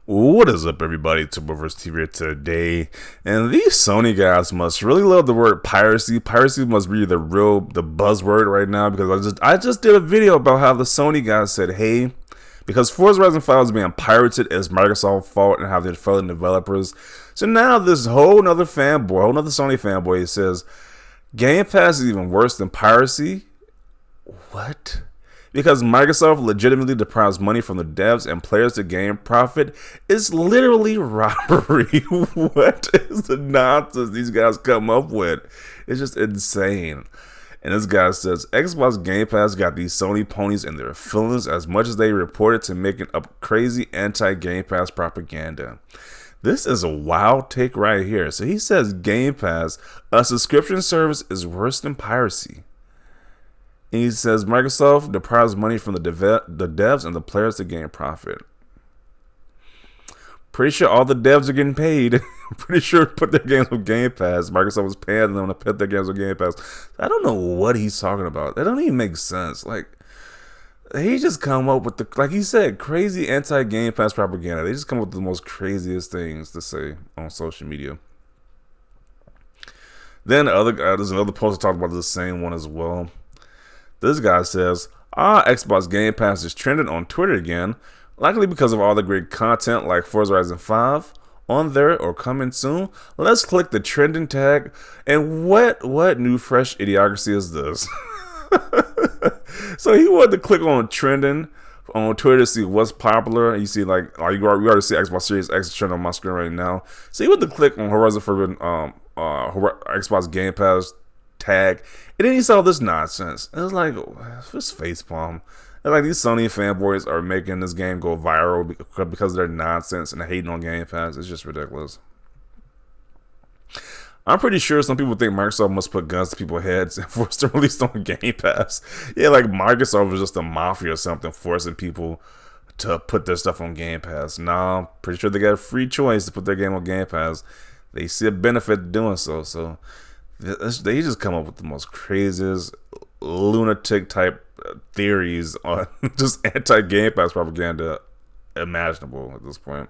What is up, everybody? Tuberverse TV here today, and these Sony guys must really love the word piracy. Piracy must be the buzzword right now, because I just did a video about how the Sony guys said, hey, because Forza Horizon 5 is being pirated, it's Microsoft's fault and how they're failing developers. So now this whole nother Sony fanboy says Game Pass is even worse than piracy. What? Because Microsoft legitimately deprives money from the devs and players to gain profit is literally robbery. What is the nonsense these guys come up with? It's just insane. And this guy says Xbox Game Pass got these Sony ponies in their feelings as much as they reported to making up crazy anti-Game Pass propaganda. This is a wild take right here. So he says Game Pass, a subscription service, is worse than piracy. And he says Microsoft deprives money from the devs and the players to gain profit. Pretty sure all the devs are getting paid. Pretty sure to put their games on Game Pass. Microsoft was paying them to put their games on Game Pass. I don't know what he's talking about. That don't even make sense. Like, he just come up with like he said, crazy anti-Game Pass propaganda. They just come up with the most craziest things to say on social media. Then there's another post that talked about the same one as well. This guy says, Xbox Game Pass is trending on Twitter again, likely because of all the great content like Forza Horizon 5 on there or coming soon. Let's click the trending tag. And what new fresh idiocracy is this? So he wanted to click on trending on Twitter to see what's popular. And you see, we already see Xbox Series X trend on my screen right now. So he wanted to click on Horizon Forbidden Xbox Game Pass tag, and then he saw this nonsense. It was like, this facepalm. And like, these Sony fanboys are making this game go viral because of their nonsense and hating on Game Pass. It's just ridiculous. I'm pretty sure some people think Microsoft must put guns to people's heads and force them released on Game Pass. Yeah, like Microsoft was just a mafia or something, forcing people to put their stuff on Game Pass. Nah, pretty sure they got a free choice to put their game on Game Pass. They see a benefit in doing so. So they just come up with the most craziest lunatic type theories on just anti-Game Pass propaganda imaginable at this point.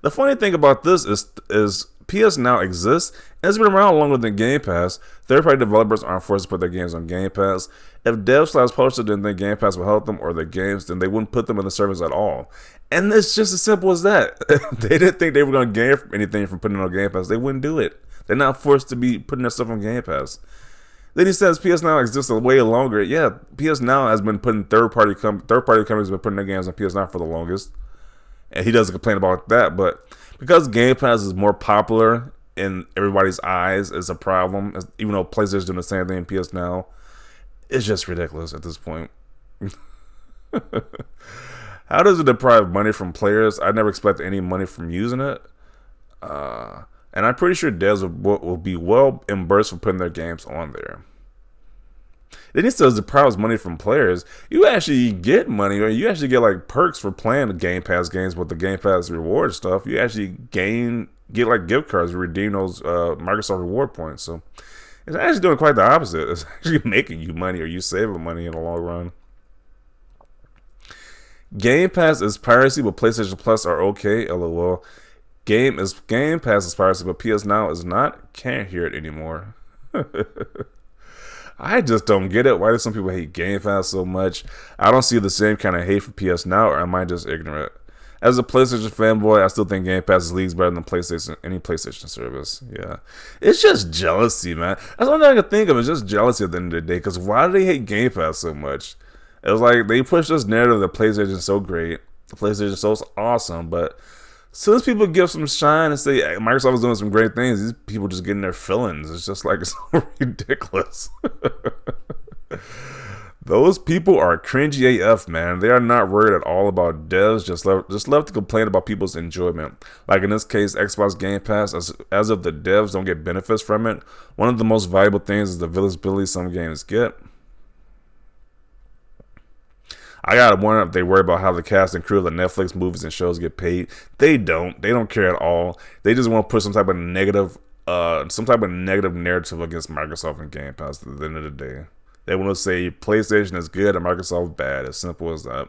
The funny thing about this is PS Now exists and it's been around longer than Game Pass. Third-party developers aren't forced to put their games on Game Pass. If devs/publishers didn't think Game Pass would help them or their games, then they wouldn't put them in the service at all. And it's just as simple as that. If they didn't think they were going to gain anything from putting it on Game Pass, they wouldn't do it. They're not forced to be putting their stuff on Game Pass. Then he says PS Now exists way longer. Yeah, PS Now has been putting third-party companies have been putting their games on PS Now for the longest. And he doesn't complain about that, but because Game Pass is more popular in everybody's eyes, is a problem. Even though PlayStation's doing the same thing in PS Now, it's just ridiculous at this point. How does it deprive money from players? I never expect any money from using it. And I'm pretty sure devs will be well reimbursed for putting their games on there. Then he says deprives money from players. You actually get money, or you actually get like perks for playing the Game Pass games with the Game Pass reward stuff. You actually get like gift cards to redeem those Microsoft reward points. So it's actually doing quite the opposite. It's actually making you money, or you saving money in the long run. Game Pass is piracy, but PlayStation Plus are okay. LOL. Game Pass is piracy, but PS Now is not. Can't hear it anymore. I just don't get it. Why do some people hate Game Pass so much? I don't see the same kind of hate for PS Now, or am I just ignorant? As a PlayStation fanboy, I still think Game Pass is leagues better than any PlayStation service. Yeah, it's just jealousy, man. That's all I can think of. It's just jealousy at the end of the day. Because why do they hate Game Pass so much? It was like they pushed this narrative that PlayStation is so great, the PlayStation is so awesome, but as soon as people give some shine and say Microsoft is doing some great things, these people just getting their feelings. It's just like, it's so ridiculous. Those people are cringy AF, man. They are not worried at all about devs. Just love to complain about people's enjoyment. Like in this case, Xbox Game Pass, as if the devs don't get benefits from it. One of the most valuable things is the visibility some games get. I gotta wonder if they worry about how the cast and crew of the Netflix movies and shows get paid. They don't. They don't care at all. They just want to put some type of negative narrative against Microsoft and Game Pass at the end of the day. They want to say PlayStation is good and Microsoft bad. As simple as that.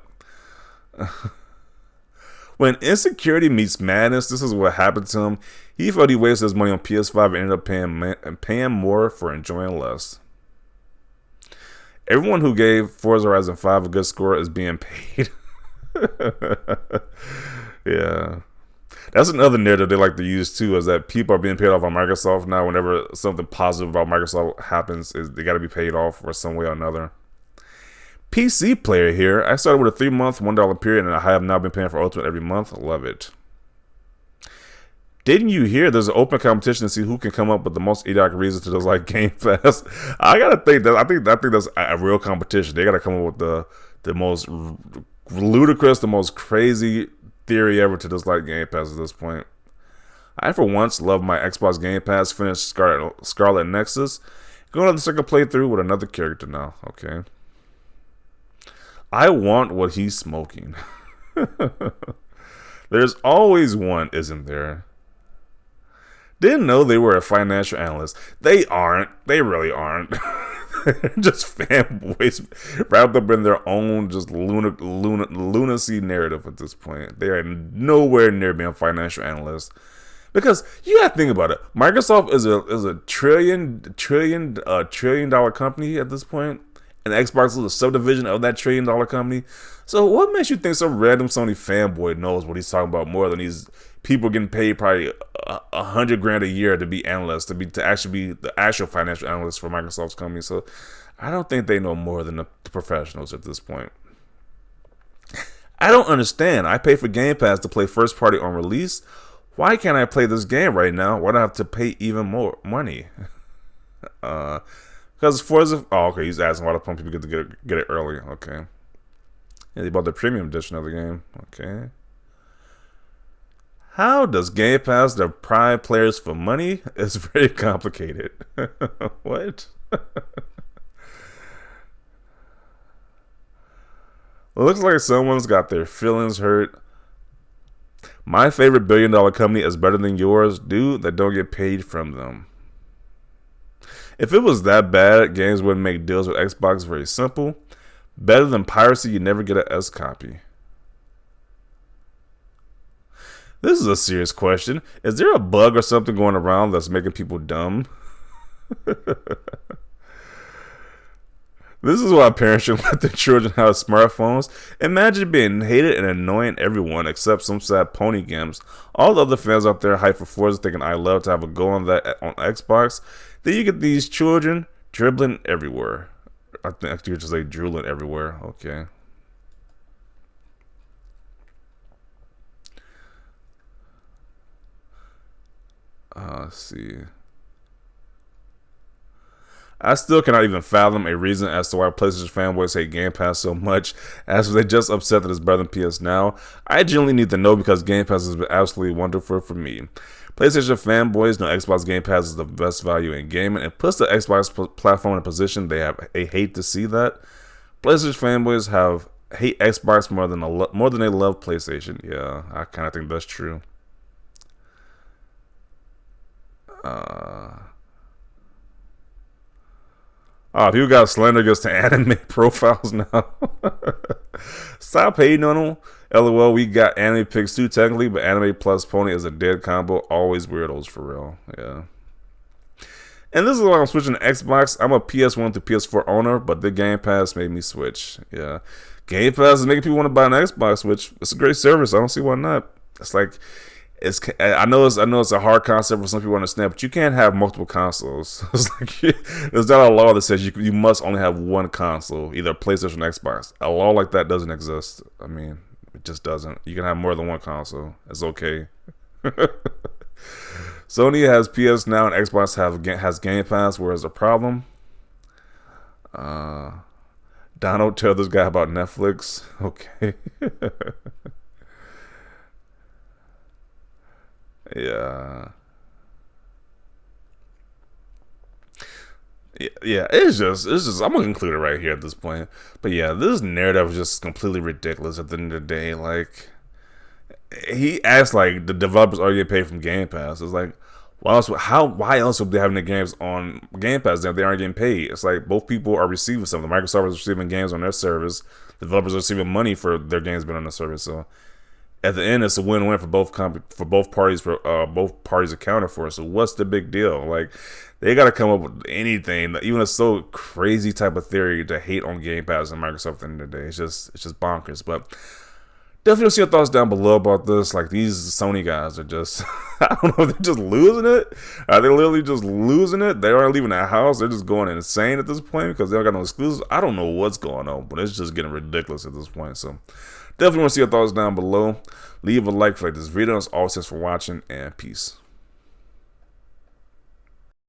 When insecurity meets madness, this is what happened to him. He felt he wasted his money on PS5 and ended up paying more for enjoying less. Everyone who gave Forza Horizon 5 a good score is being paid. Yeah. That's another narrative they like to use too, is that people are being paid off on Microsoft now. Whenever something positive about Microsoft happens, is they got to be paid off for some way or another. PC player here. I started with a 3-month, $1 period, and I have now been paying for Ultimate every month. I love it. Didn't you hear there's an open competition to see who can come up with the most idiotic reason to dislike Game Pass? I gotta think that I think that's a real competition. They gotta come up with the most ludicrous, the most crazy theory ever to dislike Game Pass at this point. I for once love my Xbox Game Pass. Finished Scarlet Nexus. Going on the second playthrough with another character now. Okay. I want what he's smoking. There's always one, isn't there? Didn't know they were a financial analyst. They aren't. They really aren't. They're just fanboys wrapped up in their own just lunacy narrative at this point. They are nowhere near being financial analysts. Because you gotta think about it. Microsoft is a trillion dollar company at this point, and Xbox is a subdivision of that $1 trillion company. So what makes you think some random Sony fanboy knows what he's talking about more than these people getting paid probably $100,000 a year to be analysts, to actually be the actual financial analysts for Microsoft's company? So I don't think they know more than the professionals at this point. I don't understand. I pay for Game Pass to play first party on release. Why can't I play this game right now? Why do I have to pay even more money? Because Forza. Oh, okay. He's asking why the people get to get it early. Okay. Yeah, they bought the premium edition of the game. Okay. How does Game Pass deprive players for money? It's very complicated. What? Looks like someone's got their feelings hurt. My favorite billion-dollar company is better than yours, dude, that don't get paid from them. If it was that bad, games wouldn't make deals with Xbox very simple. Better than piracy, you never get an S copy. This is a serious question. Is there a bug or something going around that's making people dumb? This is why parents should let their children have smartphones. Imagine being hated and annoying everyone except some sad pony games. All the other fans out there hyped for Forza thinking I love to have a go on that on Xbox. Then you get these children dribbling everywhere. I think you just say drooling everywhere. Okay. Let's see. I still cannot even fathom a reason as to why PlayStation fanboys hate Game Pass so much, as they just upset that it's better than PS Now. I genuinely need to know because Game Pass has been absolutely wonderful for me. PlayStation fanboys know Xbox Game Pass is the best value in gaming and puts the Xbox platform in a position they hate to see that. PlayStation fanboys hate Xbox more than they love PlayStation. Yeah, I kind of think that's true. People got slander against the anime profiles now. Stop hating on them. LOL, we got anime picks too technically, but anime plus pony is a dead combo. Always weirdos for real. Yeah. And this is why I'm switching to Xbox. I'm a PS1 to PS4 owner, but the Game Pass made me switch. Yeah. Game Pass is making people want to buy an Xbox, which it's a great service. I don't see why not. It's like, I know it's a hard concept for some people to understand, but you can't have multiple consoles. It's like there's not a law that says you must only have one console, either PlayStation or Xbox. A law like that doesn't exist. I mean, it just doesn't. You can have more than one console. It's okay. Sony has PS Now and Xbox has Game Pass. Where's the problem? Donald, tell this guy about Netflix. Okay. Yeah. Yeah, it's just I'm gonna conclude it right here at this point. But yeah, this narrative is just completely ridiculous at the end of the day. Like, he asked like the developers are getting paid from Game Pass. It's like, why else would they having the games on Game Pass if they aren't getting paid? It's like both people are receiving something. Microsoft is receiving games on their service. The developers are receiving money for their games being on the service. So at the end, it's a win-win for both parties. Both parties accounted for. So what's the big deal? Like, they got to come up with anything, even a so crazy type of theory to hate on Game Pass and Microsoft at the end of the day. It's just bonkers. But definitely see your thoughts down below about this. Like, these Sony guys are just, I don't know, they're just losing it. Are they literally just losing it? They aren't leaving the house. They're just going insane at this point because they don't got no exclusives. I don't know what's going on, but it's just getting ridiculous at this point. So definitely want to see your thoughts down below. Leave a like for this video. As always, thanks for watching, and peace.